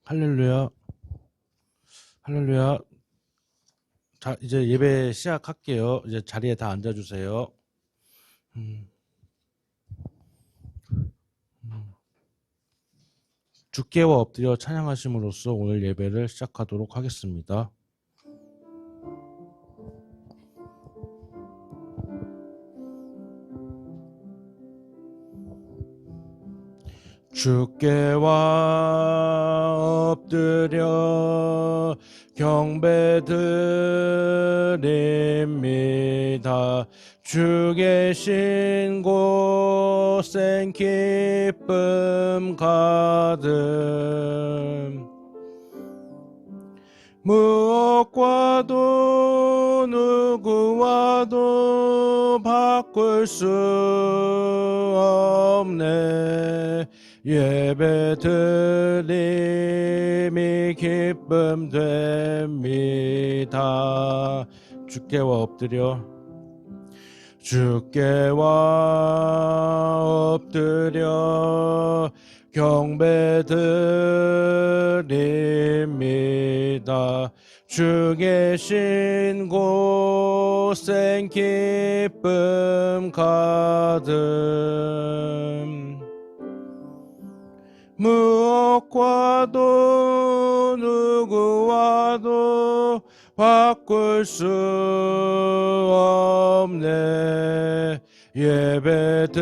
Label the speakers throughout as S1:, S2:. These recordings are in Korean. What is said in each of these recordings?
S1: 할렐루야, 할렐루야. 자, 이제 예배 시작할게요. 이제 자리에 다 앉아주세요. 주께와 엎드려 찬양하심으로써 오늘 예배를 시작하도록 하겠습니다. 주께와 엎드려 경배드립니다. 주 계신 곳엔 기쁨 가득. 무엇과도 누구와도 바꿀 수 없네. 예배드림이 기쁨 됩니다. 주께와 엎드려 경배드립니다. 주 계신 곳엔 기쁨 가득. 무엇과도 누구와도 바꿀 수 없네. 예배드림이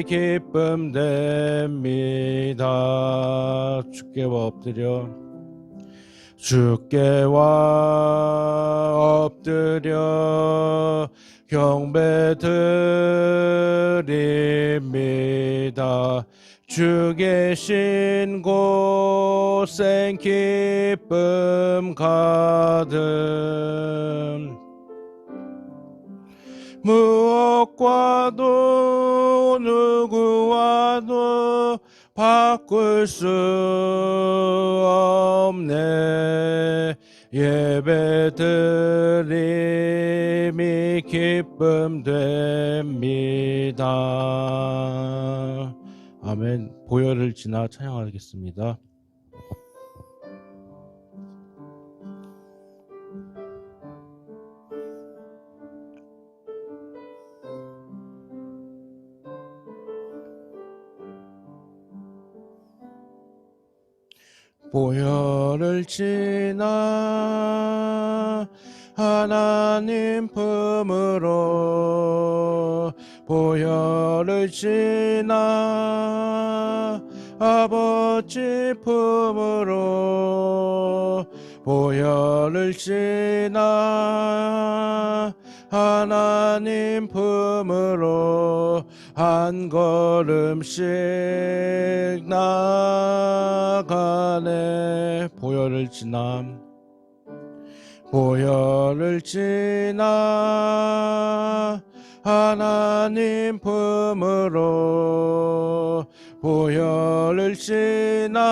S1: 기쁨 됩니다. 주께와 엎드려 경배드립니다. 주 계신 곳엔 기쁨 가득. 무엇과도 누구와도 바꿀 수 없네. 예배드림이 기쁨 됩니다. 아멘. 보혈을 지나 찬양하겠습니다. 보혈을 지나 하나님 품으로, 보혈을 지나 아버지 품으로, 보혈을 지나 하나님 품으로 한 걸음씩 나가네. 보혈을 지나 하나님 품으로, 보혈을 지나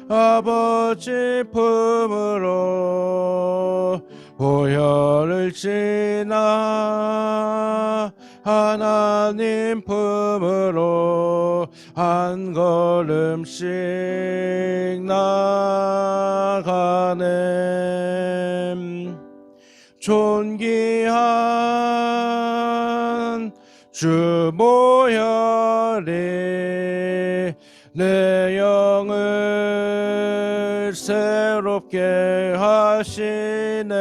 S1: 아버지 품으로, 보혈을 지나 하나님 품으로 한 걸음씩 나가네. 존귀한 주 보혈이 내 영을 새롭게 하시네.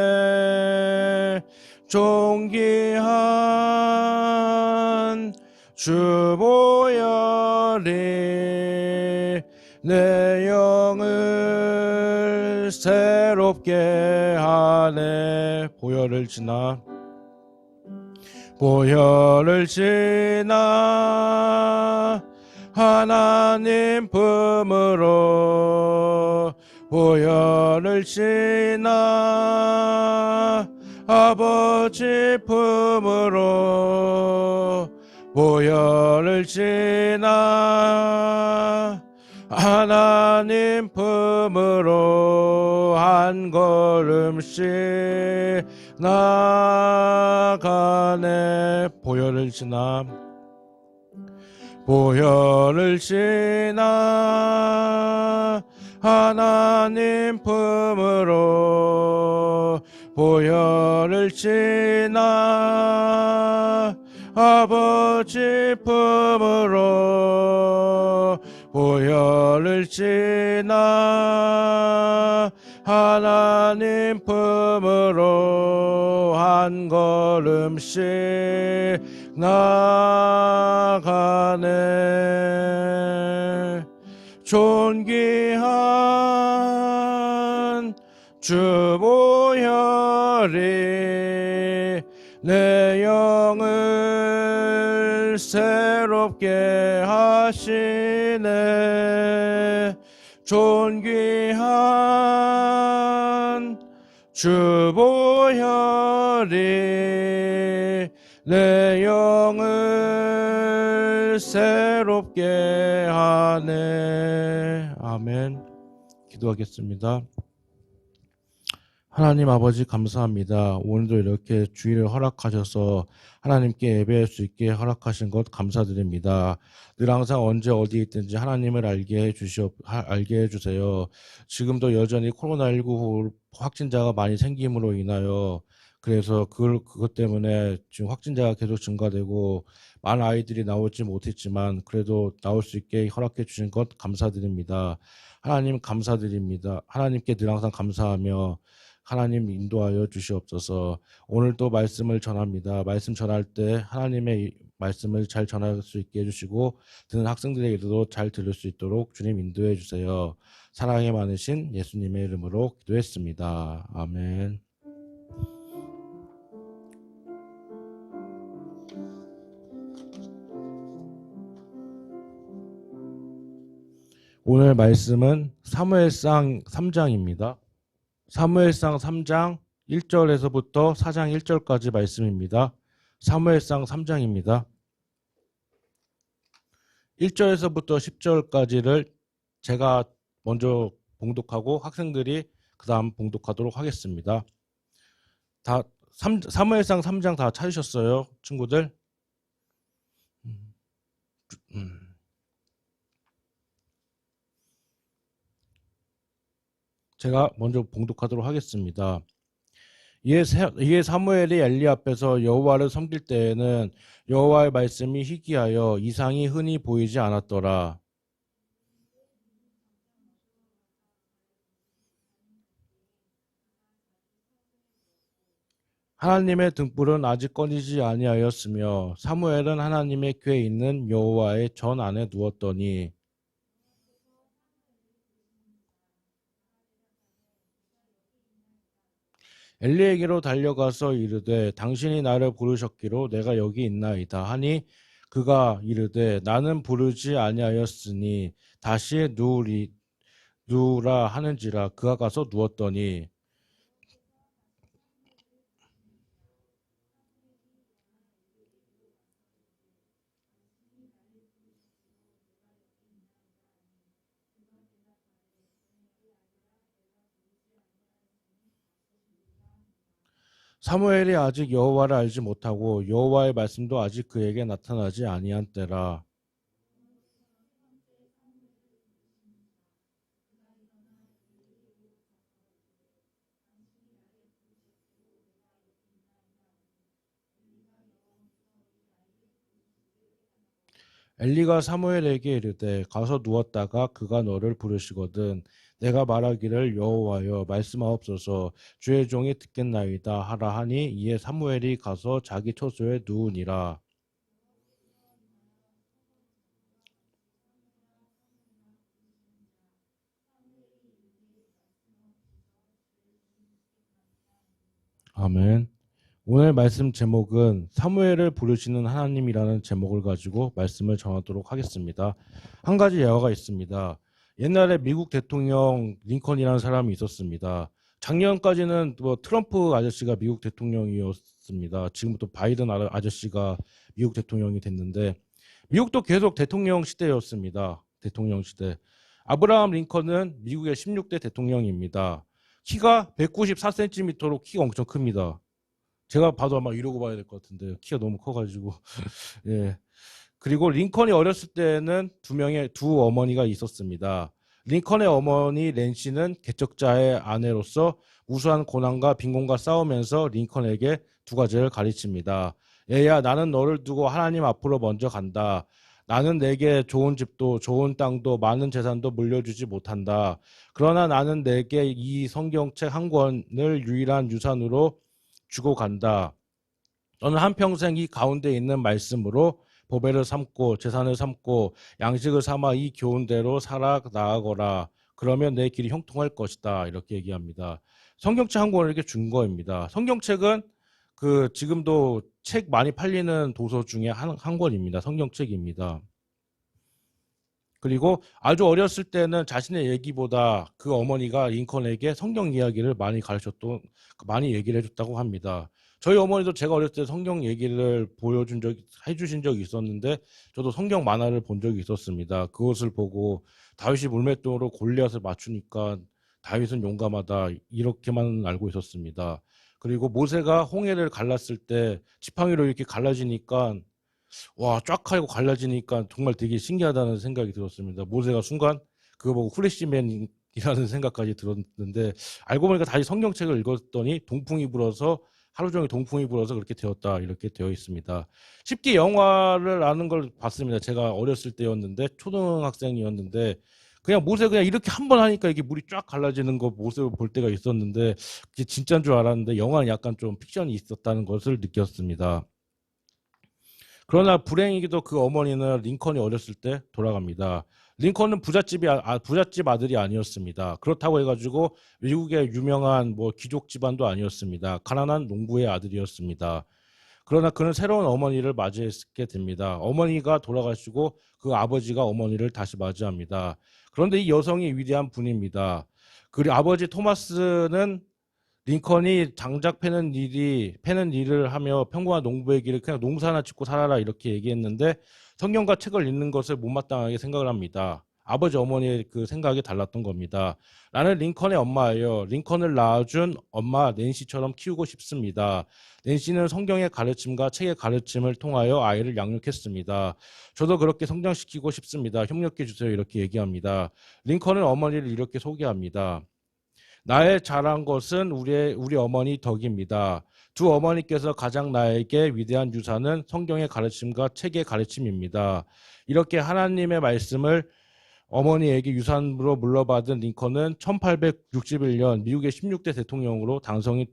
S1: 존귀한 주 보혈이 내 영을 새롭게 하네. 보혈을 지나 하나님 품으로, 보혈을 지나 아버지 품으로, 보혈을 지나 하나님 품으로 한 걸음씩 나가네. 보혈을 보혈을 지나 하나님 품으로 보혈을 지나 아버지 품으로 보혈을 지나 하나님 품으로 한 걸음씩 나가네. 존귀한 주 보혈이 내 영을 새롭게 하시네. 존귀한 주 보혈이 내 영을 새롭게 하네. 아멘. 기도하겠습니다. 하나님 아버지 감사합니다. 오늘도 이렇게 주일을 허락하셔서 하나님께 예배할 수 있게 허락하신 것 감사드립니다. 늘 항상 언제 어디에 있든지 하나님을 알게 해주세요. 지금도 여전히 코로나19 확진자가 많이 생김으로 인하여 그래서 그것 때문에 지금 확진자가 계속 증가되고 많은 아이들이 나오지 못했지만 그래도 나올 수 있게 허락해 주신 것 감사드립니다. 하나님 감사드립니다. 하나님께 늘 항상 감사하며 하나님 인도하여 주시옵소서. 오늘도 말씀을 전합니다. 말씀 전할 때 하나님의 말씀을 잘 전할 수 있게 해주시고 듣는 학생들에게도 잘 들을 수 있도록 주님 인도해 주세요. 사랑이 많으신 예수님의 이름으로 기도했습니다. 아멘. 오늘 말씀은 사무엘상 3장입니다. 사무엘상 3장 1절에서부터 4장 1절까지 말씀입니다. 사무엘상 3장입니다. 1절에서부터 10절까지를 제가 먼저 봉독하고 학생들이 그 다음 봉독하도록 하겠습니다. 다 사무엘상 3장 다 찾으셨어요, 친구들? 제가 먼저 봉독하도록 하겠습니다. 이에 사무엘이 엘리 앞에서 여호와를 섬길 때에는 여호와의 말씀이 희귀하여 이상이 흔히 보이지 않았더라. 하나님의 등불은 아직 꺼지지 아니하였으며 사무엘은 하나님의 궤에 있는 여호와의 전 안에 누웠더니 엘리에게로 달려가서 이르되 당신이 나를 부르셨기로 내가 여기 있나이다 하니 그가 이르되 나는 부르지 아니하였으니 다시 누우라 하는지라. 그가 가서 누웠더니 사무엘이 아직 여호와를 알지 못하고 여호와의 말씀도 아직 그에게 나타나지 아니한 때라. 엘리가 사무엘에게 이르되 가서 누웠다가 그가 너를 부르시거든 내가 말하기를 여호와여 말씀하옵소서 주의 종이 듣겠나이다 하라 하니 이에 사무엘이 가서 자기 처소에 누우니라. 아멘. 오늘 말씀 제목은 사무엘을 부르시는 하나님이라는 제목을 가지고 말씀을 전하도록 하겠습니다. 한 가지 예화가 있습니다. 옛날에 미국 대통령 링컨이라는 사람이 있었습니다. 작년까지는 트럼프 아저씨가 미국 대통령이었습니다. 지금부터 바이든 아저씨가 미국 대통령이 됐는데 미국도 계속 대통령 시대였습니다. 대통령 시대. 아브라함 링컨은 미국의 16대 대통령입니다. 키가 194cm로 키가 엄청 큽니다. 제가 봐도 아마 이러고 봐야 될 것 같은데 키가 너무 커가지고 예. 그리고 링컨이 어렸을 때는 두 어머니가 있었습니다. 링컨의 어머니 낸시는 개척자의 아내로서 무수한 고난과 빈곤과 싸우면서 링컨에게 두 가지를 가르칩니다. 얘야, 나는 너를 두고 하나님 앞으로 먼저 간다. 나는 내게 좋은 집도 좋은 땅도 많은 재산도 물려주지 못한다. 그러나 나는 내게 이 성경책 한 권을 유일한 유산으로 주고 간다. 너는 한평생 이 가운데 있는 말씀으로 보배를 삼고 재산을 삼고 양식을 삼아 이 교훈대로 살아 나아거라. 그러면 내 길이 형통할 것이다. 이렇게 얘기합니다. 성경책 한 권을 이렇게 준 거입니다. 성경책은 지금도 책 많이 팔리는 도서 중에 한 권입니다. 성경책입니다. 그리고 아주 어렸을 때는 자신의 얘기보다 그 어머니가 링컨에게 성경 이야기를 많이 얘기를 해줬다고 합니다. 저희 어머니도 제가 어렸을 때 성경 얘기를 해주신 적이 있었는데, 저도 성경 만화를 본 적이 있었습니다. 그것을 보고 다윗이 물맷돌로 골리앗을 맞추니까 다윗은 용감하다, 이렇게만 알고 있었습니다. 그리고 모세가 홍해를 갈랐을 때 지팡이로 이렇게 갈라지니까 와, 쫙 하고 갈라지니까 정말 되게 신기하다는 생각이 들었습니다. 모세가 순간 그거 보고 후레쉬맨이라는 생각까지 들었는데, 알고 보니까 다시 성경책을 읽었더니 하루 종일 동풍이 불어서 그렇게 되었다, 이렇게 되어 있습니다. 쉽게 영화를 아는 걸 봤습니다. 제가 어렸을 때였는데, 초등학생이었는데, 그냥 모세 그냥 이렇게 한 번 하니까 이게 물이 쫙 갈라지는 거 모습을 볼 때가 있었는데, 그게 진짜인 줄 알았는데 영화는 약간 좀 픽션이 있었다는 것을 느꼈습니다. 그러나 불행히도 그 어머니는 링컨이 어렸을 때 돌아갑니다. 링컨은 부잣집 아들이 아니었습니다. 그렇다고 해가지고 미국의 유명한 귀족 집안도 아니었습니다. 가난한 농부의 아들이었습니다. 그러나 그는 새로운 어머니를 맞이하게 됩니다. 어머니가 돌아가시고 그 아버지가 어머니를 다시 맞이합니다. 그런데 이 여성이 위대한 분입니다. 그리고 아버지 토마스는 링컨이 장작 패는 일을 하며 평범한 농부의 길을 그냥 농사나 짓고 살아라, 이렇게 얘기했는데 성경과 책을 읽는 것을 못마땅하게 생각을 합니다. 아버지 어머니의 그 생각이 달랐던 겁니다. 나는 링컨의 엄마예요. 링컨을 낳아준 엄마 낸시처럼 키우고 싶습니다. 낸시는 성경의 가르침과 책의 가르침을 통하여 아이를 양육했습니다. 저도 그렇게 성장시키고 싶습니다. 협력해 주세요, 이렇게 얘기합니다. 링컨은 어머니를 이렇게 소개합니다. 나의 잘한 것은 우리 어머니 덕입니다. 두 어머니께서 가장 나에게 위대한 유산은 성경의 가르침과 책의 가르침입니다. 이렇게 하나님의 말씀을 어머니에게 유산으로 물려받은 링컨은 1861년 미국의 16대 대통령으로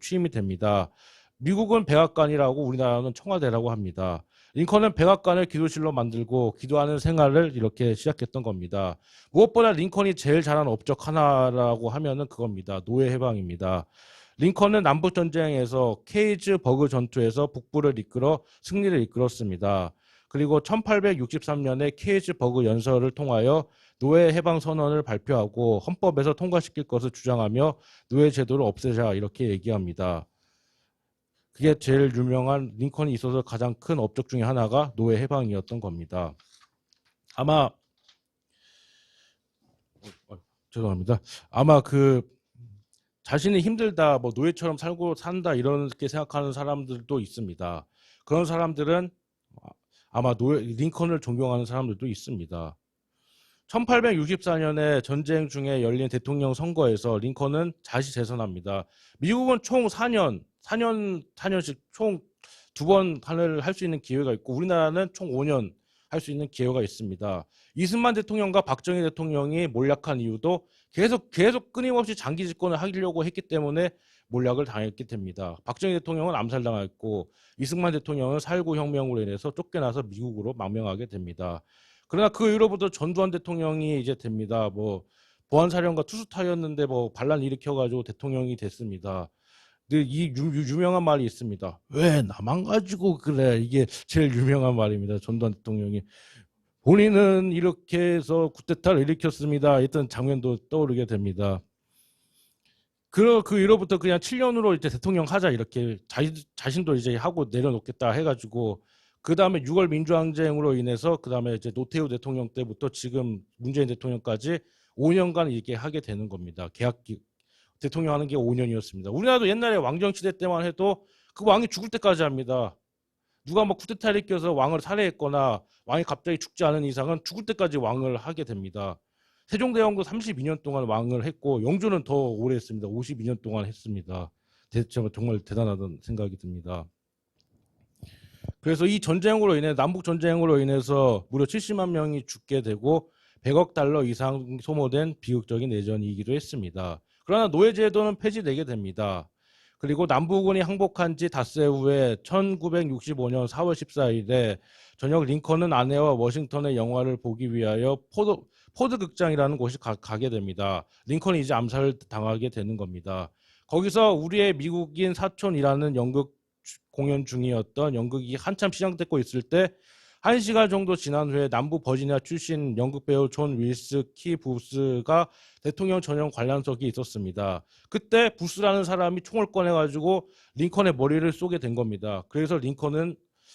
S1: 취임이 됩니다. 미국은 백악관이라고 우리나라는 청와대라고 합니다. 링컨은 백악관을 기도실로 만들고 기도하는 생활을 이렇게 시작했던 겁니다. 무엇보다 링컨이 제일 잘한 업적 하나라고 하면은 그겁니다. 노예 해방입니다. 링컨은 남북전쟁에서 케이즈버그 전투에서 북부를 이끌어 승리를 이끌었습니다. 그리고 1863년에 케이즈버그 연설을 통하여 노예 해방 선언을 발표하고 헌법에서 통과시킬 것을 주장하며 노예 제도를 없애자, 이렇게 얘기합니다. 그게 제일 유명한 링컨이 있어서 가장 큰 업적 중에 하나가 노예 해방이었던 겁니다. 아마 죄송합니다. 아마 자신이 힘들다, 노예처럼 살고 산다, 이렇게 생각하는 사람들도 있습니다. 그런 사람들은 아마 링컨을 존경하는 사람들도 있습니다. 1864년에 전쟁 중에 열린 대통령 선거에서 링컨은 다시 재선합니다. 미국은 총 4년씩 총 2번 할 수 있는 기회가 있고, 우리나라는 총 5년 할 수 있는 기회가 있습니다. 이승만 대통령과 박정희 대통령이 몰락한 이유도 계속 끊임없이 장기 집권을 하려고 했기 때문에 몰락을 당했게 됩니다. 박정희 대통령은 암살당했고 이승만 대통령은 4.19 혁명으로 인해서 쫓겨나서 미국으로 망명하게 됩니다. 그러나 그 이후로부터 전두환 대통령이 이제 됩니다. 보안사령관 투수타였는데 반란 일으켜가지고 대통령이 됐습니다. 근데 이 유명한 말이 있습니다. 왜 나만 가지고 그래? 이게 제일 유명한 말입니다. 전두환 대통령이 본인은 이렇게 해서 쿠데타를 일으켰습니다, 했던 장면도 떠오르게 됩니다. 그 이후로부터 그냥 7년으로 이제 대통령 하자, 이렇게 자신도 이제 하고 내려놓겠다 해가지고, 그 다음에 6월 민주항쟁으로 인해서 그 다음에 이제 노태우 대통령 때부터 지금 문재인 대통령까지 5년간 이렇게 하게 되는 겁니다. 대통령 하는 게 5년이었습니다. 우리나라도 옛날에 왕정시대 때만 해도 그 왕이 죽을 때까지 합니다. 누가 뭐 쿠데타를 일으켜서 왕을 살해했거나 왕이 갑자기 죽지 않은 이상은 죽을 때까지 왕을 하게 됩니다. 세종대왕도 32년 동안 왕을 했고 영조는 더 오래 했습니다. 52년 동안 했습니다. 정말 대단하다는 생각이 듭니다. 그래서 이 전쟁으로 인해 남북 전쟁으로 인해서 무려 70만 명이 죽게 되고 100억 달러 이상 소모된 비극적인 내전이기도 했습니다. 그러나 노예제도는 폐지되게 됩니다. 그리고 남북군이 항복한 지 닷새 후에 1965년 4월 14일에 저녁 링컨은 아내와 워싱턴의 영화를 보기 위하여 포드 극장이라는 곳에 가게 됩니다. 링컨이 이제 암살을 당하게 되는 겁니다. 거기서 우리의 미국인 사촌이라는 연극 공연 중이었던 연극이 한참 시작되고 있을 때 1시간 정도 지난 후에 남부 버지니아 출신 연극 배우 존 윌스 키 부스가 대통령 전용 관람석이 있었습니다. 그때 부스라는 사람이 총을 꺼내가지고 링컨의 머리를 쏘게 된 겁니다. 그래서 링컨은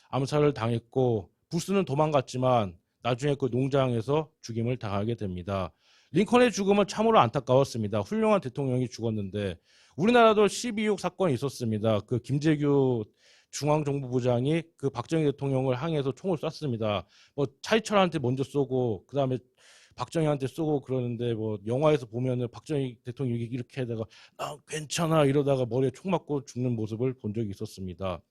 S1: 암살을 당했고 부스는 도망갔지만 나중에 그 농장에서 죽임을 당하게 됩니다. 링컨의 죽음은 참으로 안타까웠습니다. 훌륭한 대통령이 죽었는데 우리나라도 12.6 사건이 있었습니다. 그 김재규 중앙정보부장이 그 박정희 대통령을 향해서 총을 쐈습니다. 뭐 차이철한테 먼저 쏘고 그 다음에 박정희한테 쏘고 그러는데 뭐 영화에서 보면은 박정희 대통령이 이렇게 하다가 나 괜찮아 이러다가 머리에 총 맞고 죽는 모습을 본 적이 있었습니다.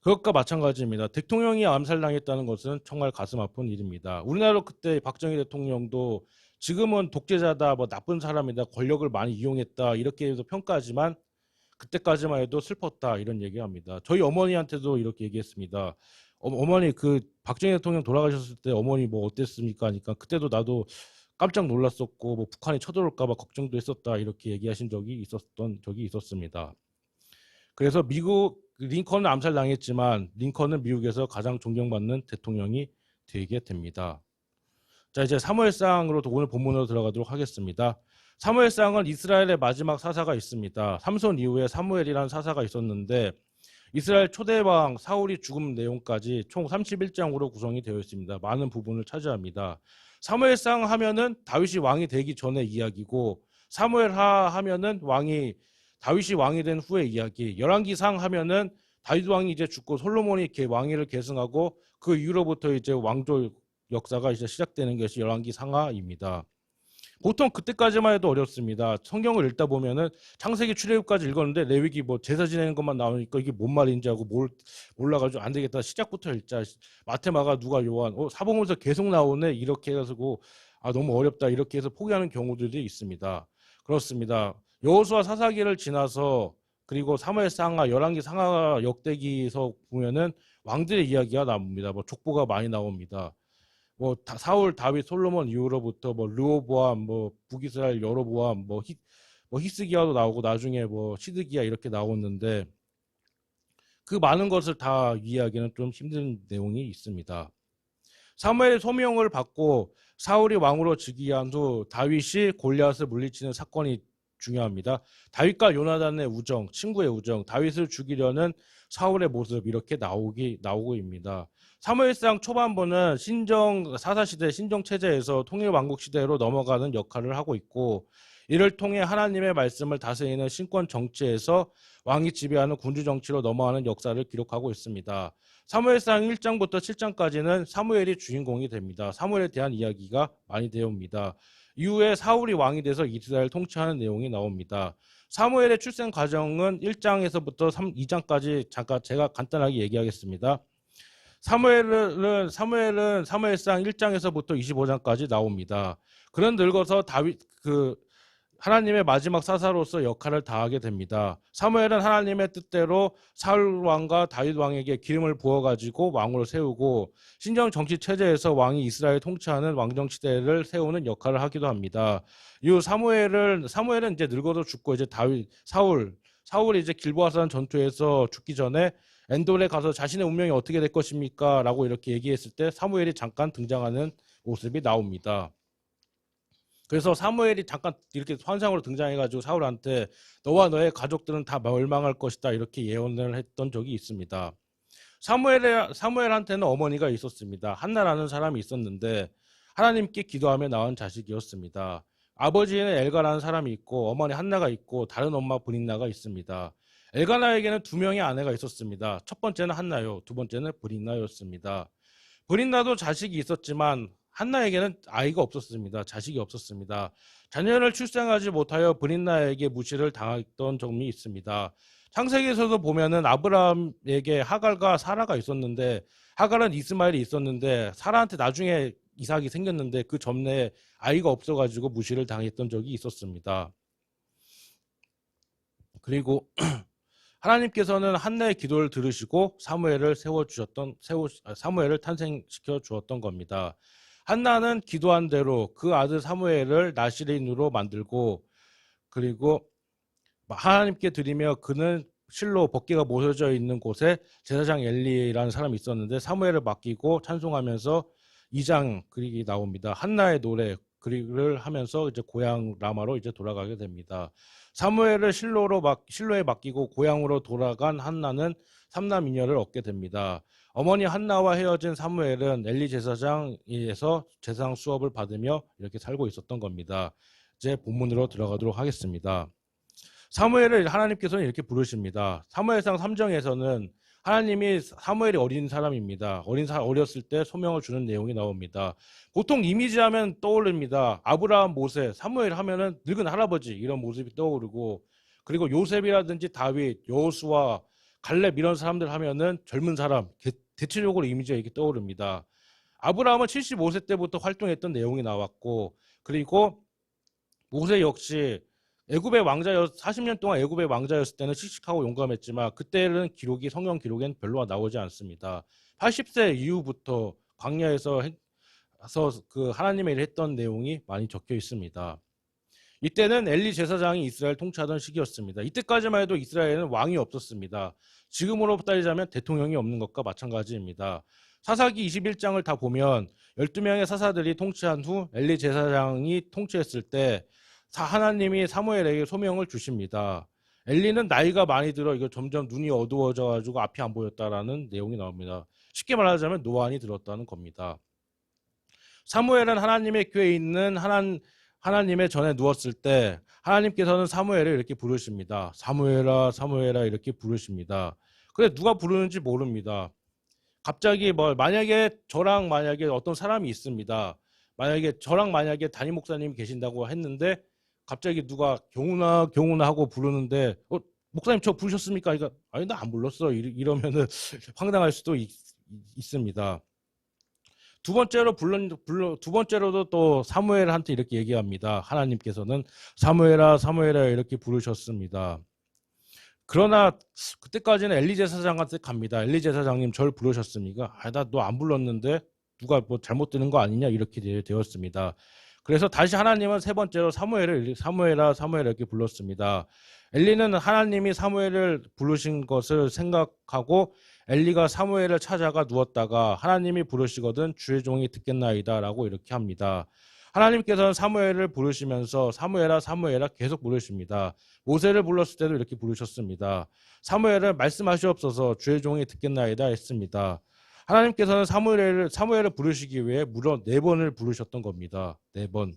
S1: 그것과 마찬가지입니다. 대통령이 암살당했다는 것은 정말 가슴 아픈 일입니다. 우리나라로 그때 박정희 대통령도 지금은 독재자다, 뭐 나쁜 사람이다, 권력을 많이 이용했다 이렇게 해서 평가하지만 그때까지만 해도 슬펐다 이런 얘기합니다. 저희 어머니한테도 이렇게 얘기했습니다. 어머니 그 박정희 대통령 돌아가셨을 때 어머니 뭐 어땠습니까? 하니까 그때도 나도 깜짝 놀랐었고 뭐 북한이 쳐들어올까 봐 걱정도 했었다 이렇게 얘기하신 적이 있었습니다. 그래서 미국 링컨은 암살당했지만 링컨은 미국에서 가장 존경받는 대통령이 되게 됩니다. 자 이제 사무엘상으로 오늘 본문으로 들어가도록 하겠습니다. 사무엘상은 이스라엘의 마지막 사사가 있습니다. 삼손 이후에 사무엘이라는 사사가 있었는데 이스라엘 초대왕 사울이 죽음 내용까지 총 31장으로 구성이 되어 있습니다. 많은 부분을 차지합니다. 사무엘상 하면은 다윗이 왕이 되기 전의 이야기고 사무엘하 하면은 다윗이 왕이 된 후의 이야기. 열왕기상 하면은 다윗 왕이 이제 죽고 솔로몬이 왕위를 계승하고 그 이후로부터 이제 왕조 역사가 이제 시작되는 것이 열왕기 상하입니다. 보통 그때까지만 해도 어렵습니다. 성경을 읽다 보면은 창세기 출애굽까지 읽었는데 레위기 뭐 제사 지내는 것만 나오니까 이게 뭔 말인지 하고 몰라가지고 안 되겠다. 시작부터 읽자. 마태마가 누가 요한 사복음서 계속 나오네 이렇게 해가지고 너무 어렵다 이렇게 해서 포기하는 경우들이 있습니다. 그렇습니다. 여호수아 사사기를 지나서 그리고 사무엘 상하, 열왕기 상하 역대기에서 보면은 왕들의 이야기가 나옵니다. 뭐 족보가 많이 나옵니다. 뭐 사울, 다윗, 솔로몬 이후로부터 뭐 르호보암, 뭐 북이스라엘 여로보암, 뭐 히스기야도 나오고 나중에 뭐 시드기야 이렇게 나오는데 그 많은 것을 다 이해하기는 좀 힘든 내용이 있습니다. 사무엘의 소명을 받고 사울이 왕으로 즉위한 후 다윗이 골리앗을 물리치는 사건이 중요합니다. 다윗과 요나단의 우정, 친구의 우정, 다윗을 죽이려는 사울의 모습 이렇게 나오고입니다. 사무엘상 초반부는 사사시대 신정체제에서 통일왕국시대로 넘어가는 역할을 하고 있고 이를 통해 하나님의 말씀을 다스리는 신권 정치에서 왕이 지배하는 군주 정치로 넘어가는 역사를 기록하고 있습니다. 사무엘상 1장부터 7장까지는 사무엘이 주인공이 됩니다. 사무엘에 대한 이야기가 많이 되옵니다. 이후에 사울이 왕이 돼서 이스라엘 통치하는 내용이 나옵니다. 사무엘의 출생 과정은 1장에서부터 2장까지 잠깐 제가 간단하게 얘기하겠습니다. 사무엘은 사무엘상 1장에서부터 25장까지 나옵니다. 그런 늙어서 하나님의 마지막 사사로서 역할을 다하게 됩니다. 사무엘은 하나님의 뜻대로 사울 왕과 다윗 왕에게 기름을 부어가지고 왕으로 세우고 신정 정치 체제에서 왕이 이스라엘 통치하는 왕정 시대를 세우는 역할을 하기도 합니다. 이후 사무엘은 이제 늙어서 죽고 이제 사울이 이제 길보아산 전투에서 죽기 전에 엔돌에 가서 자신의 운명이 어떻게 될 것입니까? 라고 이렇게 얘기했을 때 사무엘이 잠깐 등장하는 모습이 나옵니다. 그래서 사무엘이 잠깐 이렇게 환상으로 등장해가지고 사울한테 너와 너의 가족들은 다 멸망할 것이다 이렇게 예언을 했던 적이 있습니다. 사무엘한테는 어머니가 있었습니다. 한나라는 사람이 있었는데 하나님께 기도하며 낳은 자식이었습니다. 아버지는 엘가라는 사람이 있고 어머니 한나가 있고 다른 엄마 브닌나가 있습니다. 엘가나에게는 두 명의 아내가 있었습니다. 첫 번째는 한나요. 두 번째는 브린나였습니다. 브린나도 자식이 있었지만 한나에게는 아이가 없었습니다. 자식이 없었습니다. 자녀를 출산하지 못하여 브린나에게 무시를 당했던 점이 있습니다. 창세기에서도 보면은 아브라함에게 하갈과 사라가 있었는데 하갈은 이스마엘이 있었는데 사라한테 나중에 이삭이 생겼는데 그 전에 아이가 없어가지고 무시를 당했던 적이 있었습니다. 그리고 하나님께서는 한나의 기도를 들으시고 사무엘을 탄생시켜 주었던 겁니다. 한나는 기도한 대로 그 아들 사무엘을 나시린으로 만들고 그리고 하나님께 드리며 그는 실로 법궤가 모셔져 있는 곳에 제사장 엘리라는 사람이 있었는데 사무엘을 맡기고 찬송하면서 2장 글이 나옵니다. 한나의 노래 글을 하면서 이제 고향 라마로 이제 돌아가게 됩니다. 사무엘을 실로에 맡기고 고향으로 돌아간 한나는 삼남 이녀를 얻게 됩니다. 어머니 한나와 헤어진 사무엘은 엘리 제사장에서 제사장 수업을 받으며 이렇게 살고 있었던 겁니다. 이제 본문으로 들어가도록 하겠습니다. 사무엘을 하나님께서는 이렇게 부르십니다. 사무엘상 3장에서는 하나님이 사무엘이 어린 사람입니다. 어렸을 때 소명을 주는 내용이 나옵니다. 보통 이미지하면 떠오릅니다. 아브라함, 모세, 사무엘 하면은 늙은 할아버지 이런 모습이 떠오르고 그리고 요셉이라든지 다윗, 여호수아, 갈렙 이런 사람들 하면은 젊은 사람 대체적으로 이미지가 이렇게 떠오릅니다. 아브라함은 75세 때부터 활동했던 내용이 나왔고 그리고 모세 역시 애굽의 왕자였 40년 동안 애굽의 왕자였을 때는 씩씩하고 용감했지만 그때는 성경 기록엔 별로 나오지 않습니다. 80세 이후부터 광야에서 그 하나님의 일을 했던 내용이 많이 적혀 있습니다. 이때는 엘리 제사장이 이스라엘 통치하던 시기였습니다. 이때까지만 해도 이스라엘은 왕이 없었습니다. 지금으로 따지자면 대통령이 없는 것과 마찬가지입니다. 사사기 21장을 다 보면 12명의 사사들이 통치한 후 엘리 제사장이 통치했을 때 하나님이 사무엘에게 소명을 주십니다. 엘리는 나이가 많이 들어 이거 점점 눈이 어두워져 가지고 앞이 안 보였다라는 내용이 나옵니다. 쉽게 말하자면 노안이 들었다는 겁니다. 사무엘은 하나님의 궤에 있는 하나님의 전에 누웠을 때 하나님께서는 사무엘을 이렇게 부르십니다. 사무엘아 사무엘아 이렇게 부르십니다. 근데 누가 부르는지 모릅니다. 갑자기 만약에 어떤 사람이 있습니다. 만약에 담임 목사님이 계신다고 했는데 갑자기 누가 경훈아 하고 부르는데 목사님 저 부르셨습니까? 그러니까 아니 나 안 불렀어 이러면은 황당할 수도 있습니다. 두 번째로도 또 사무엘한테 이렇게 얘기합니다. 하나님께서는 사무엘아 사무엘아 이렇게 부르셨습니다. 그러나 그때까지는 엘리 제사장한테 갑니다. 엘리 제사장님 절 부르셨습니까? 나 너 안 불렀는데 누가 잘못 들은 거 아니냐 이렇게 되었습니다. 그래서 다시 하나님은 세 번째로 사무엘아 사무엘아 이렇게 불렀습니다. 엘리는 하나님이 사무엘을 부르신 것을 생각하고 엘리가 사무엘을 찾아가 누웠다가 하나님이 부르시거든 주의 종이 듣겠나이다 라고 이렇게 합니다. 하나님께서는 사무엘을 부르시면서 사무엘아 사무엘아 계속 부르십니다. 모세를 불렀을 때도 이렇게 부르셨습니다. 사무엘을 말씀하시옵소서 주의 종이 듣겠나이다 했습니다. 하나님께서는 사무엘을 부르시기 위해 무려 4번을 부르셨던 겁니다. 4번.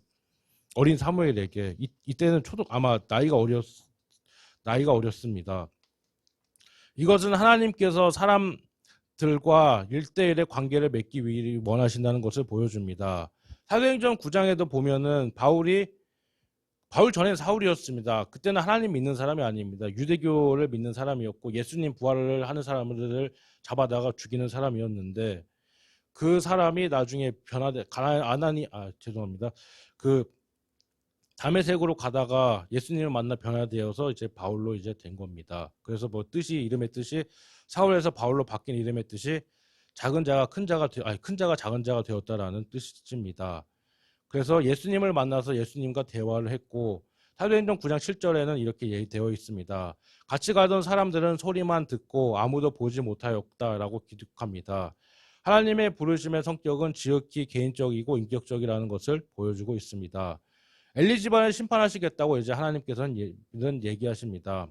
S1: 어린 사무엘에게 이때는 아마 나이가 어렸습니다. 이것은 하나님께서 사람들과 1대1의 관계를 맺기 위해 원하신다는 것을 보여줍니다. 사도행전 9장에도 보면은 바울 전에는 사울이었습니다. 그때는 하나님 믿는 사람이 아닙니다. 유대교를 믿는 사람이었고 예수님 부활을 하는 사람들을 잡아다가 죽이는 사람이었는데 그 사람이 나중에 그 다메섹으로 가다가 예수님을 만나 변화되어서 이제 바울로 이제 된 겁니다. 그래서 이름의 뜻이 사울에서 바울로 바뀐 이름의 뜻이 큰 자가 작은 자가 되었다라는 뜻입니다. 그래서 예수님을 만나서 예수님과 대화를 했고 사도행전 9장 7절에는 이렇게 되어 있습니다. 같이 가던 사람들은 소리만 듣고 아무도 보지 못하였다라고 기록합니다. 하나님의 부르심의 성격은 지극히 개인적이고 인격적이라는 것을 보여주고 있습니다. 엘리 집안을 심판하시겠다고 이제 하나님께서는 얘기하십니다.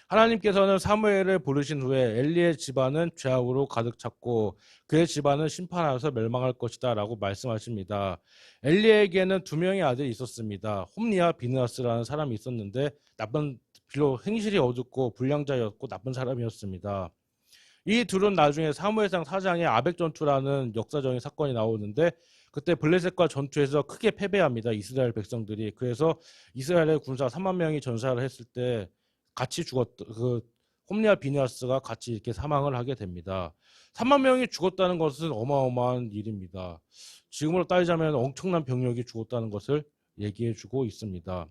S1: 하나님께서는 사무엘을 부르신 후에 엘리의 집안은 죄악으로 가득 찼고 그의 집안은 심판하여서 멸망할 것이다 라고 말씀하십니다. 엘리에게는 2명의 아들이 있었습니다. 홈리와 비느하스라는 사람이 있었는데 나쁜 비록 행실이 어둡고 불량자였고 나쁜 사람이었습니다. 이 둘은 나중에 사무엘상 4장에 아벡 전투라는 역사적인 사건이 나오는데 그때 블레셋과 전투에서 크게 패배합니다. 이스라엘 백성들이. 그래서 이스라엘의 군사 3만 명이 전사를 했을 때 같이 홈리와 비니아스가 같이 이렇게 사망을 하게 됩니다. 3만 명이 죽었다는 것은 어마어마한 일입니다. 지금으로 따지자면 엄청난 병력이 죽었다는 것을 얘기해주고 있습니다.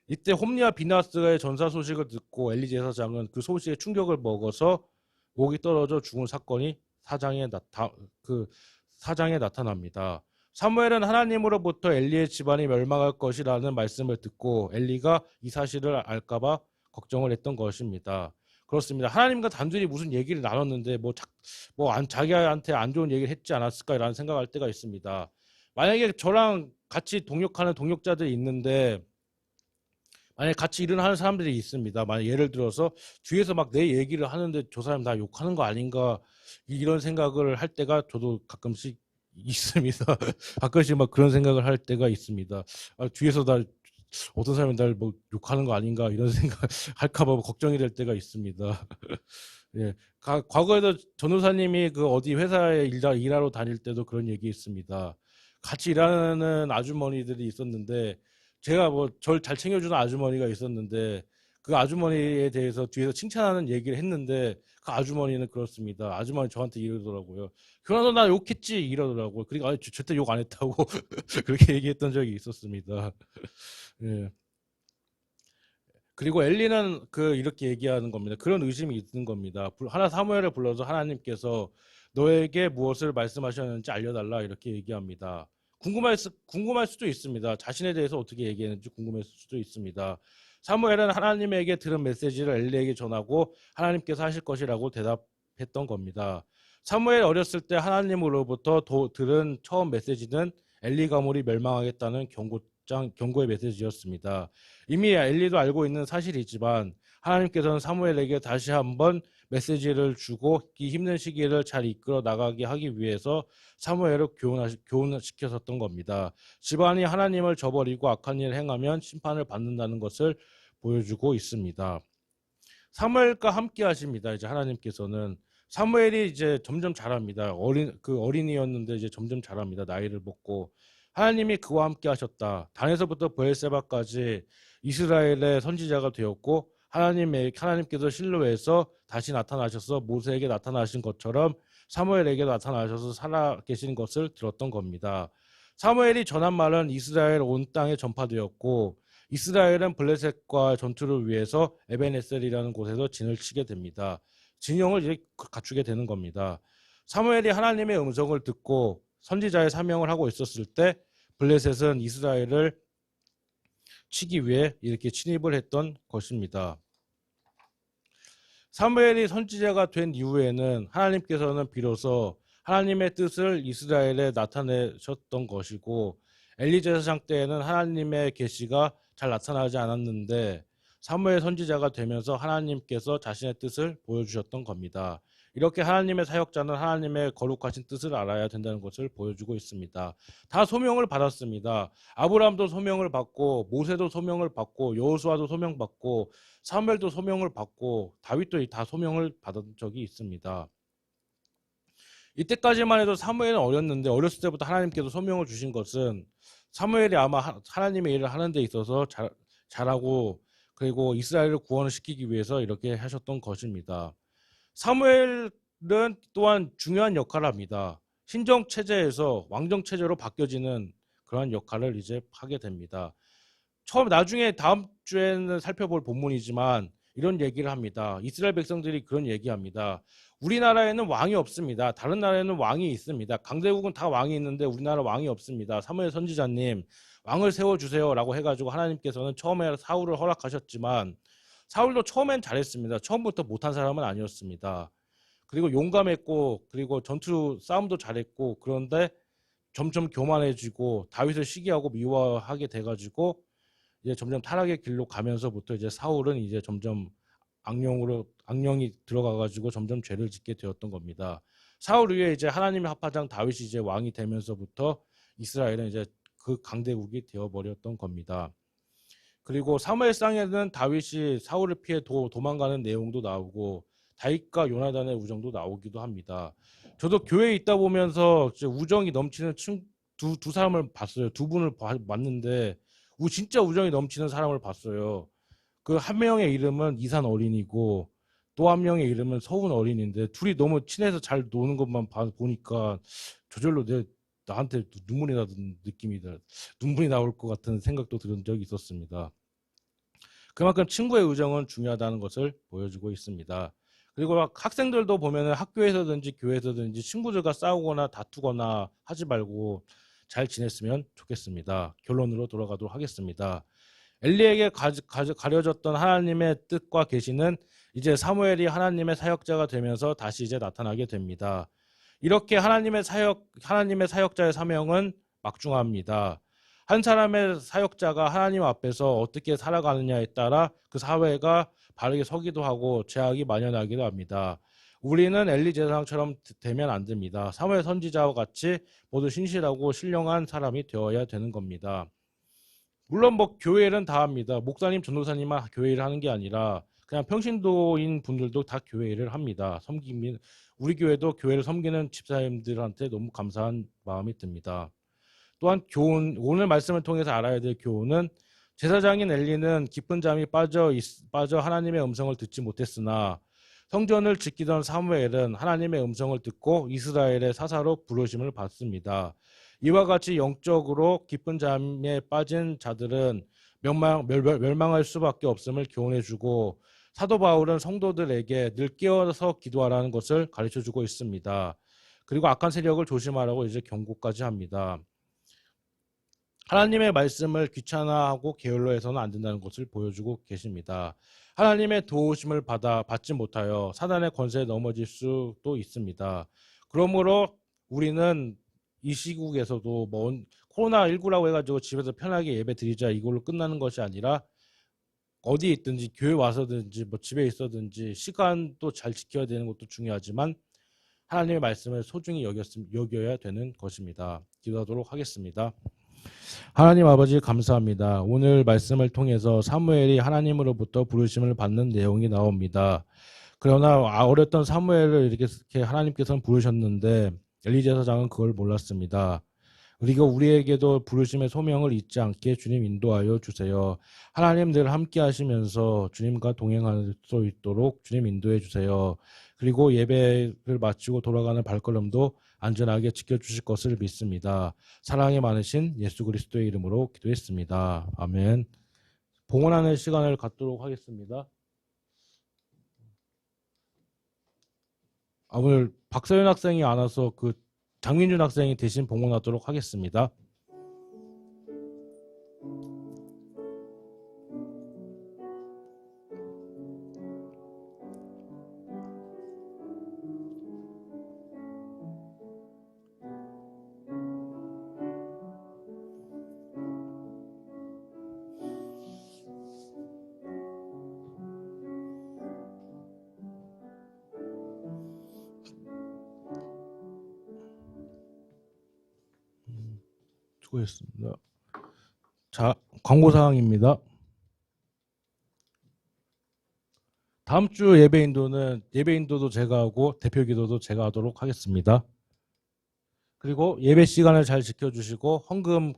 S1: 이때 홈리와 비니아스의 전사 소식을 듣고 엘리 제사장은 그 소식에 충격을 먹어서 목이 떨어져 죽은 사건이 사장에 나타납니다. 사무엘은 하나님으로부터 엘리의 집안이 멸망할 것이라는 말씀을 듣고 엘리가 이 사실을 알까봐 걱정을 했던 것입니다. 그렇습니다. 하나님과 단둘이 무슨 얘기를 나눴는데 자기한테 안 좋은 얘기를 했지 않았을까라는 생각할 때가 있습니다. 만약에 저랑 같이 동역하는 동역자들이 있는데 만약에 같이 일을 하는 사람들이 있습니다. 만약 예를 들어서 뒤에서 막 내 얘기를 하는데 저 사람 나 욕하는 거 아닌가 이런 생각을 할 때가 저도 가끔씩 있습니다. 가끔씩 막 그런 생각을 할 때가 있습니다. 뒤에서 어떤 사람이 날 뭐 욕하는 거 아닌가 이런 생각 할까봐 걱정이 될 때가 있습니다. 예, 과거에도 전도사님이 그 어디 회사에 일하러 다닐 때도 그런 얘기 있습니다. 같이 일하는 아주머니들이 있었는데 제가 뭐 절 잘 챙겨주는 아주머니가 있었는데 그 아주머니에 대해서 뒤에서 칭찬하는 얘기를 했는데 그 아주머니는 그렇습니다. 아주머니 저한테 이러더라고요. 그러나 나 욕했지 이러더라고요. 그러니까 절대 욕 안 했다고 그렇게 얘기했던 적이 있었습니다. 예. 그리고 엘리는 이렇게 얘기하는 겁니다. 그런 의심이 있는 겁니다. 사무엘을 불러서 하나님께서 너에게 무엇을 말씀하셨는지 알려달라 이렇게 얘기합니다. 궁금할 수도 있습니다. 자신에 대해서 어떻게 얘기했는지 궁금했을 수도 있습니다. 사무엘은 하나님에게 들은 메시지를 엘리에게 전하고 하나님께서 하실 것이라고 대답했던 겁니다. 사무엘 어렸을 때 하나님으로부터 들은 처음 메시지는 엘리 가문이 멸망하겠다는 경고의 메시지였습니다. 이미 엘리도 알고 있는 사실이지만 하나님께서는 사무엘에게 다시 한번 메시지를 주고 이 힘든 시기를 잘 이끌어 나가게 하기 위해서 사무엘을 교훈시켰었던 겁니다. 집안이 하나님을 저버리고 악한 일을 행하면 심판을 받는다는 것을 보여주고 있습니다. 사무엘과 함께 하십니다. 이제 하나님께서는 사무엘이 이제 점점 자랍니다. 어린이였는데 이제 점점 자랍니다. 나이를 먹고 하나님이 그와 함께 하셨다. 단에서부터 브엘세바까지 이스라엘의 선지자가 되었고 하나님께서 실로에서 다시 나타나셔서 모세에게 나타나신 것처럼 사무엘에게 나타나셔서 살아계신 것을 들었던 겁니다. 사무엘이 전한 말은 이스라엘 온 땅에 전파되었고 이스라엘은 블레셋과 전투를 위해서 에벤에셀이라는 곳에서 진을 치게 됩니다. 진영을 이제 갖추게 되는 겁니다. 사무엘이 하나님의 음성을 듣고 선지자의 사명을 하고 있었을 때 블레셋은 이스라엘을 치기 위해 이렇게 침입을 했던 것입니다. 사무엘이 선지자가 된 이후에는 하나님께서는 비로소 하나님의 뜻을 이스라엘에 나타내셨던 것이고 엘리 제사장 때에는 하나님의 계시가 잘 나타나지 않았는데 사무엘 선지자가 되면서 하나님께서 자신의 뜻을 보여주셨던 겁니다. 이렇게 하나님의 사역자는 하나님의 거룩하신 뜻을 알아야 된다는 것을 보여주고 있습니다. 다 소명을 받았습니다. 아브라함도 소명을 받고 모세도 소명을 받고 여호수아도 소명받고 사무엘도 소명을 받고 다윗도 다 소명을 받은 적이 있습니다. 이때까지만 해도 사무엘은 어렸는데 어렸을 때부터 하나님께서 소명을 주신 것은 사무엘이 아마 하나님의 일을 하는 데 있어서 잘하고 그리고 이스라엘을 구원을 시키기 위해서 이렇게 하셨던 것입니다. 사무엘은 또한 중요한 역할을 합니다. 신정 체제에서 왕정 체제로 바뀌어지는 그런 역할을 이제 하게 됩니다. 나중에 다음 주에는 살펴볼 본문이지만 이런 얘기를 합니다. 이스라엘 백성들이 그런 얘기합니다. 우리나라에는 왕이 없습니다. 다른 나라에는 왕이 있습니다. 강대국은 다 왕이 있는데 우리나라 왕이 없습니다. 사무엘 선지자님 왕을 세워주세요라고 해가지고 하나님께서는 처음에 사울을 허락하셨지만 사울도 처음엔 잘했습니다. 처음부터 못한 사람은 아니었습니다. 그리고 용감했고 그리고 전투 싸움도 잘했고 그런데 점점 교만해지고 다윗을 시기하고 미워하게 돼가지고 이제 점점 타락의 길로 가면서부터 이제 사울은 이제 점점 악령이 들어가가지고 점점 죄를 짓게 되었던 겁니다. 사울 위에 이제 하나님의 합파장 다윗이 이제 왕이 되면서부터 이스라엘은 이제 그 강대국이 되어버렸던 겁니다. 그리고 사무엘상에는 다윗이 사울을 피해 도망가는 내용도 나오고 다윗과 요나단의 우정도 나오기도 합니다. 저도 교회에 있다 보면서 우정이 넘치는 두 사람을 봤어요. 두 분을 봤는데 진짜 우정이 넘치는 사람을 봤어요. 그 한 명의 이름은 이산 어린이고 또 한 명의 이름은 서훈 어린이인데 둘이 너무 친해서 잘 노는 것만 보니까 저절로 나한테 눈물이 나는 느낌이다. 눈물이 나올 것 같은 생각도 들은 적이 있었습니다. 그만큼 친구의 우정은 중요하다는 것을 보여주고 있습니다. 그리고 학생들도 보면은 학교에서든지 교회에서든지 친구들과 싸우거나 다투거나 하지 말고 잘 지냈으면 좋겠습니다. 결론으로 돌아가도록 하겠습니다. 엘리에게 가려졌던 하나님의 뜻과 계시는 이제 사무엘이 하나님의 사역자가 되면서 다시 이제 나타나게 됩니다. 이렇게 하나님의 사역자의 사명은 막중합니다. 한 사람의 사역자가 하나님 앞에서 어떻게 살아가느냐에 따라 그 사회가 바르게 서기도 하고 죄악이 만연하기도 합니다. 우리는 엘리 제사장처럼 되면 안 됩니다. 사무엘 선지자와 같이 모두 신실하고 신령한 사람이 되어야 되는 겁니다. 물론 교회는 다 합니다. 목사님, 전도사님만 교회를 하는 게 아니라 그냥 평신도인 분들도 다 교회를 합니다. 우리 교회도 교회를 섬기는 집사님들한테 너무 감사한 마음이 듭니다. 또한 오늘 말씀을 통해서 알아야 될 교훈은 제사장인 엘리는 깊은 잠이 빠져 하나님의 음성을 듣지 못했으나 성전을 지키던 사무엘은 하나님의 음성을 듣고 이스라엘의 사사로 부르심을 받습니다. 이와 같이 영적으로 깊은 잠에 빠진 자들은 멸망할 수밖에 없음을 교훈해주고 사도 바울은 성도들에게 늘 깨어서 기도하라는 것을 가르쳐주고 있습니다. 그리고 악한 세력을 조심하라고 이제 경고까지 합니다. 하나님의 말씀을 귀찮아하고 게을러 해서는 안 된다는 것을 보여주고 계십니다. 하나님의 도우심을 받지 못하여 사단의 권세에 넘어질 수도 있습니다. 그러므로 우리는 이 시국에서도 코로나19라고 해가지고 집에서 편하게 예배 드리자 이걸로 끝나는 것이 아니라 어디에 있든지 교회 와서든지 집에 있어든지 시간도 잘 지켜야 되는 것도 중요하지만 하나님의 말씀을 소중히 여겨야 되는 것입니다. 기도하도록 하겠습니다. 하나님 아버지 감사합니다. 오늘 말씀을 통해서 사무엘이 하나님으로부터 부르심을 받는 내용이 나옵니다. 그러나 어렸던 사무엘을 이렇게 하나님께서는 부르셨는데 엘리 제사장은 그걸 몰랐습니다. 그리고 우리에게도 부르심의 소명을 잊지 않게 주님 인도하여 주세요. 하나님 늘 함께 하시면서 주님과 동행할 수 있도록 주님 인도해 주세요. 그리고 예배를 마치고 돌아가는 발걸음도 안전하게 지켜주실 것을 믿습니다. 사랑이 많으신 예수 그리스도의 이름으로 기도했습니다. 아멘. 봉헌하는 시간을 갖도록 하겠습니다. 오늘 박서연 학생이 안 와서 장민준 학생이 대신 봉헌하도록 하겠습니다. 수고했습니다. 자, 광고사항입니다. 다음 주 예배인도도 제가 하고 대표기도도 제가 하도록 하겠습니다. 그리고 예배 시간을 잘 지켜주시고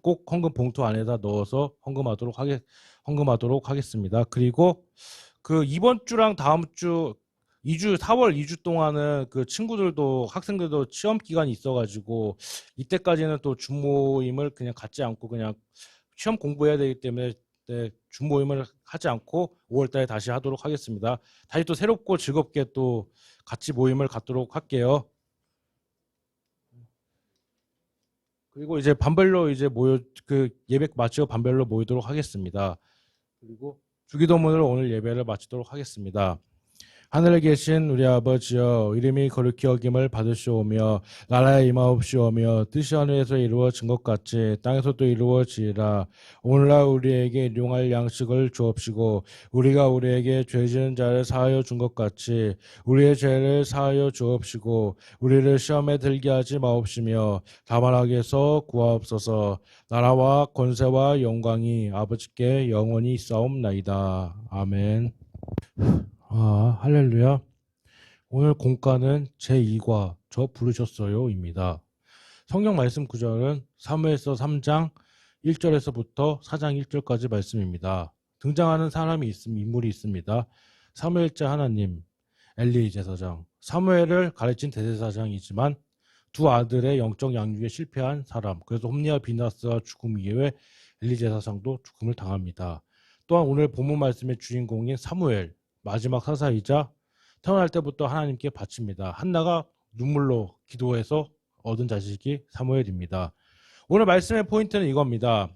S1: 꼭 헌금 봉투 안에다 넣어서 헌금하도록 하겠습니다. 그리고 이번 주랑 다음 주 4월 2주 동안은 친구들도 학생들도 시험 기간이 있어가지고 이때까지는 또 줌모임을 그냥 갖지 않고 그냥 시험 공부해야 되기 때문에 줌모임을 하지 않고 5월달에 다시 하도록 하겠습니다. 다시 또 새롭고 즐겁게 또 같이 모임을 갖도록 할게요. 그리고 이제 반별로 이제 예배 마치고 반별로 모이도록 하겠습니다. 그리고 주기도문으로 오늘 예배를 마치도록 하겠습니다. 하늘에 계신 우리 아버지여, 이름이 거룩히 여김을 받으시오며 나라의 임하옵시오며 뜻이 하늘에서 이루어진 것 같이 땅에서도 이루어지리라. 오늘날 우리에게 일용할 양식을 주옵시고 우리가 우리에게 죄 지은 자를 사하여 준 것 같이 우리의 죄를 사하여 주옵시고 우리를 시험에 들게 하지 마옵시며 다만 악에서 구하옵소서. 나라와 권세와 영광이 아버지께 영원히 있사옵나이다. 아멘. 할렐루야. 오늘 공과는 제2과 저 부르셨어요입니다. 성경 말씀 구절은 사무엘서 3장 1절에서부터 4장 1절까지 말씀입니다. 등장하는 인물이 있습니다. 사무엘자 하나님, 엘리 제사장, 사무엘을 가르친 대제사장이지만 두 아들의 영적 양육에 실패한 사람, 그래서 홈리와 비나스가 죽음 이후에 엘리 제사장도 죽음을 당합니다. 또한 오늘 본문 말씀의 주인공인 사무엘, 마지막 사사이자 태어날 때부터 하나님께 바칩니다. 한나가 눈물로 기도해서 얻은 자식이 사무엘입니다. 오늘 말씀의 포인트는 이겁니다.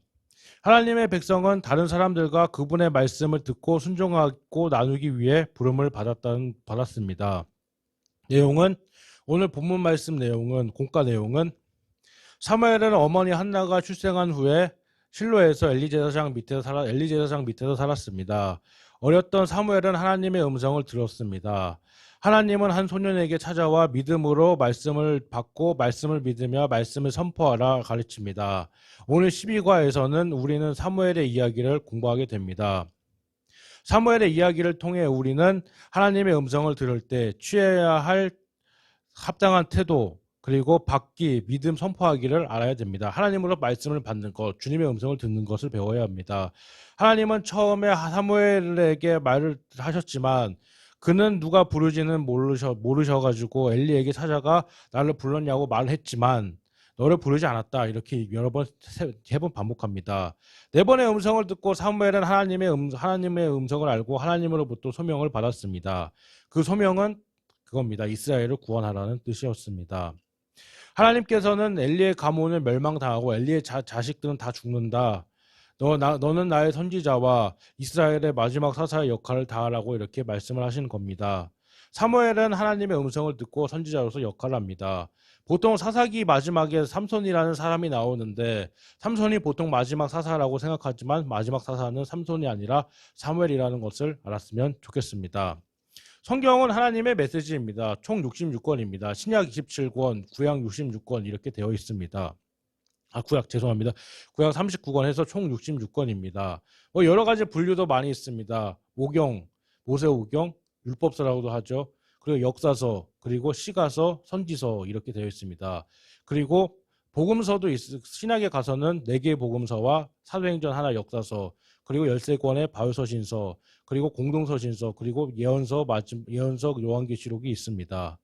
S1: 하나님의 백성은 다른 사람들과 그분의 말씀을 듣고 순종하고 나누기 위해 부름을 받았습니다. 오늘 본문 말씀 내용은, 공과 내용은 사무엘은 어머니 한나가 출생한 후에 실로에서 엘리 제사장 밑에서 살았습니다. 어렸던 사무엘은 하나님의 음성을 들었습니다. 하나님은 한 소년에게 찾아와 믿음으로 말씀을 받고 말씀을 믿으며 말씀을 선포하라 가르칩니다. 오늘 12과에서는 우리는 사무엘의 이야기를 공부하게 됩니다. 사무엘의 이야기를 통해 우리는 하나님의 음성을 들을 때 취해야 할 합당한 태도, 그리고 받기, 믿음 선포하기를 알아야 됩니다. 하나님으로 말씀을 받는 것, 주님의 음성을 듣는 것을 배워야 합니다. 하나님은 처음에 사무엘에게 말을 하셨지만 그는 누가 부르지는 모르셔가지고 엘리에게 찾아가 나를 불렀냐고 말을 했지만 너를 부르지 않았다, 이렇게 여러 번, 세 번 반복합니다. 네 번의 음성을 듣고 사무엘은 하나님의 음성을 알고 하나님으로부터 소명을 받았습니다. 그 소명은 그겁니다. 이스라엘을 구원하라는 뜻이었습니다. 하나님께서는 엘리의 가문을 멸망당하고 엘리의 자식들은 다 죽는다. 너는 나의 선지자와 이스라엘의 마지막 사사의 역할을 다하라고 이렇게 말씀을 하시는 겁니다. 사무엘은 하나님의 음성을 듣고 선지자로서 역할을 합니다. 보통 사사기 마지막에 삼손이라는 사람이 나오는데 삼손이 보통 마지막 사사라고 생각하지만 마지막 사사는 삼손이 아니라 사무엘이라는 것을 알았으면 좋겠습니다. 성경은 하나님의 메시지입니다. 총 66권입니다. 신약 27권, 구약 66권 이렇게 되어 있습니다. 구약 39권 해서 총 66권입니다. 여러 가지 분류도 많이 있습니다. 오경, 모세오경, 율법서라고도 하죠. 그리고 역사서, 그리고 시가서, 선지서 이렇게 되어 있습니다. 그리고 복음서도 신약에 가서는 4개의 복음서와 사도행전 하나 역사서, 그리고 13권의 바울서신서, 그리고 공동서신서, 그리고 예언서 요한계시록이 있습니다.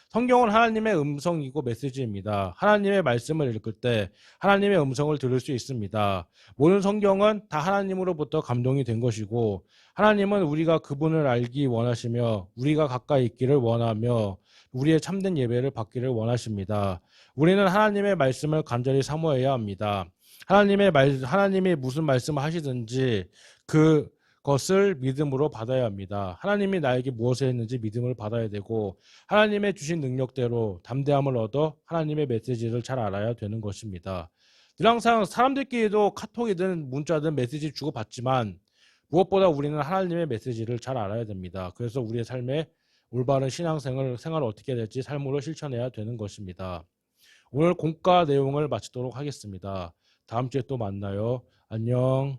S1: 성경은 하나님의 음성이고 메시지입니다. 하나님의 말씀을 읽을 때 하나님의 음성을 들을 수 있습니다. 모든 성경은 다 하나님으로부터 감동이 된 것이고 하나님은 우리가 그분을 알기 원하시며 우리가 가까이 있기를 원하며 우리의 참된 예배를 받기를 원하십니다. 우리는 하나님의 말씀을 간절히 사모해야 합니다. 하나님이 무슨 말씀을 하시든지 그것을 믿음으로 받아야 합니다. 하나님이 나에게 무엇을 했는지 믿음을 받아야 되고 하나님의 주신 능력대로 담대함을 얻어 하나님의 메시지를 잘 알아야 되는 것입니다. 늘 항상 사람들끼리도 카톡이든 문자든 메시지 주고받지만 무엇보다 우리는 하나님의 메시지를 잘 알아야 됩니다. 그래서 우리의 삶에 올바른 신앙생활을 어떻게 해야 될지 삶으로 실천해야 되는 것입니다. 오늘 공과 내용을 마치도록 하겠습니다. 다음 주에 또 만나요. 안녕.